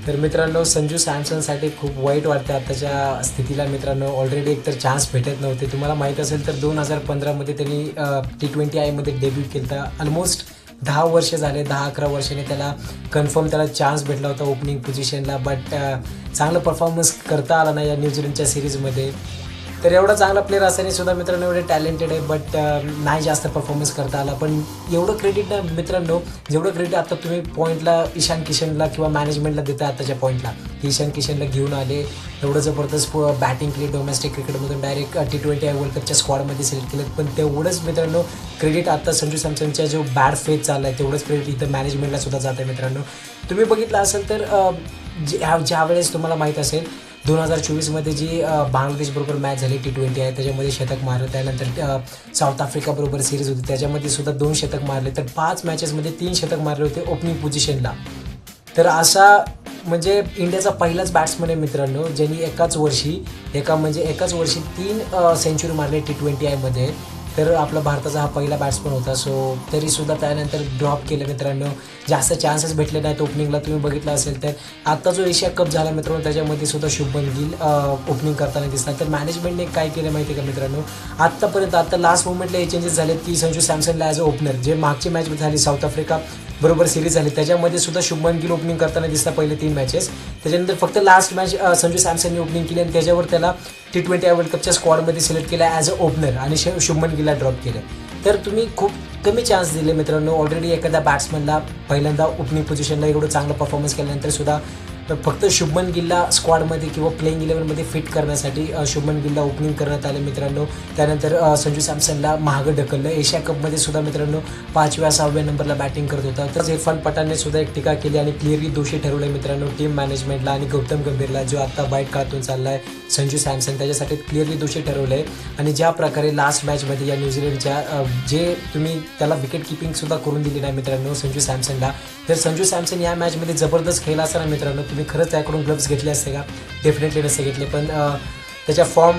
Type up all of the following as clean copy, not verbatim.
तर मित्रांनो, संजू सॅमसनसाठी खूप वाईट वाटतं आताच्या स्थितीला मित्रांनो. ऑलरेडी एकतर चान्स भेटत नव्हते. तुम्हाला माहीत असेल तर 2015मध्ये त्यांनी T20Iमध्ये डेब्यू केलं होतं. ऑलमोस्ट 10 वर्ष झाले, 10-11 वर्षाने त्याला कन्फर्म त्याला चान्स भेटला होता ओपनिंग पोझिशनला. बट चांगलं परफॉर्मन्स करता आला नाही या न्यूझीलंडच्या सिरीजमध्ये. तर एवढा चांगला प्लेअर असताना सुद्धा मित्रांनो एवढे टॅलेंटेड आहे, बट नाही जास्त परफॉर्मन्स करता आला. पण एवढं क्रेडिट ना मित्रांनो, जेवढं क्रेडिट आता तुम्ही पॉईंटला ईशान किशनला किंवा मॅनेजमेंटला देता आताच्या पॉईंटला, ईशान किशनला घेऊन आले, एवढं जबरदस्त बॅटिंग केली, डोमेस्टिक क्रिकेटमधून डायरेक्ट T20I वर्ल्ड कपच्या स्क्वॉडमध्ये सिलेक्ट केलं. पण तेवढंच मित्रांनो क्रेडिट आता संजू सॅमसनच्या जो बॅड फेथ चालला आहे तेवढंच क्रेडिट इथं मॅनेजमेंटला सुद्धा जात आहे मित्रांनो. तुम्ही बघितलं असेल तर ज्यावेळेस तुम्हाला माहीत असेल 2024मध्ये जी बांगलादेशबरोबर मॅच झाली T20I, त्याच्यामध्ये शतक मारलं. त्यानंतर साऊथ आफ्रिकाबरोबर सिरीज होती, त्याच्यामध्ये सुद्धा 2 शतक मारले. तर 5 मॅचेसमध्ये 3 शतक मारले होते ओपनिंग पोझिशनला. तर असा म्हणजे इंडियाचा पहिलाच बॅट्समन आहे मित्रांनो ज्यांनी एकाच वर्षी 3 सेंचुरी मारले T20Iमध्ये. तर आपला भारताचा हा पहिला बॅट्समन होता. सो तरीसुद्धा त्यानंतर ड्रॉप केलं मित्रांनो. जास्त चान्सेस भेटले नाहीत ओपनिंगला. तुम्ही बघितलं असेल तर आत्ता जो एशिया कप झाला मित्रांनो त्याच्यामध्ये सुद्धा शुभमन गिल ओपनिंग करताना दिसला. तर मॅनेजमेंटने काय केलं माहिती आहे का मित्रांनो, आत्ता लास्ट मोमेंटला हे चेंजेस झालेत की संजू सॅमसनला ॲज अ ओपनर, जे मागची मॅच झाली साऊथ आफ्रिका बरोबर सिरीज झाली त्याच्यामध्ये सुद्धा शुभमन गिल ओपनिंग करताना दिसला पहिले 3 मॅचेस. त्याच्यानंतर फक्त लास्ट मॅच संजू सॅमसनने ओपनिंग केली आणि त्याच्यावर त्याला T20I वर्ल्ड कपच्या स्क्वॉडमध्ये सिलेक्ट केला ॲज अ ओपनर आणि शुभमन गिलला ड्रॉप केलं. तर तुम्ही खूप कमी चान्स दिले मित्रांनो. ऑलरेडी एखाद्या बॅट्समनला पहिल्यांदा ओपनिंग पोझिशनला एवढं चांगलं परफॉर्मन्स केल्यानंतर सुद्धा फक्त शुभमन गिलला स्क्वॉडमध्ये किंवा प्लेइंग 11मध्ये फिट करण्यासाठी शुभमन गिलला ओपनिंग करण्यात आलं मित्रांनो. त्यानंतर संजू सॅमसनला महागं ढकललं. एशिया कपमध्ये सुद्धा मित्रांनो 5व्या-6व्या नंबरला बॅटिंग करत होता. तर इरफान पठाणने सुद्धा एक टीका केली आणि क्लिअरली दोषी ठरवलं मित्रांनो टीम मॅनेजमेंटला आणि गौतम गंभीरला, जो आत्ता वाईट काळातून चालला आहे संजू सॅमसन, त्याच्यासाठी क्लिअरली दोषी ठरवलं आहे. आणि ज्या प्रकारे लास्ट मॅचमध्ये या न्यूझीलंडच्या जे तुम्ही त्याला विकेट किपिंगसुद्धा करून दिली नाही मित्रांनो संजू सॅमसनला. जर संजू सॅमसन या मॅचमध्ये जबरदस्त खेळला असता ना मित्रांनो, तुम्ही खरंच त्याकडून ग्लव्स घेतले असते का? डेफिनेटली नसते घेतले. पण त्याच्या फॉर्म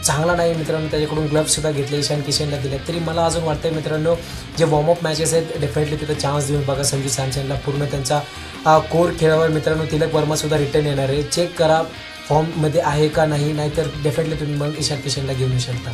चांगला नाही मित्रांनो, त्याच्याकडून ग्लव्ससुद्धा घेतले, ईशान किशनला दिले. तरी मला अजून वाटतं मित्रांनो जे वॉर्मअप मॅचेस आहेत डेफिनेटली तिथं चान्स देऊन बघा संजू सॅमसनला. पूर्ण त्यांचा कोर खेळावर मित्रांनो तिलक वर्मासुद्धा रिटर्न येणार आहे. चेक करा फॉर्ममध्ये आहे का नाही, नाहीतर डेफिनेटली तुम्ही मग ईशान किशनला घेऊन येऊ शकता.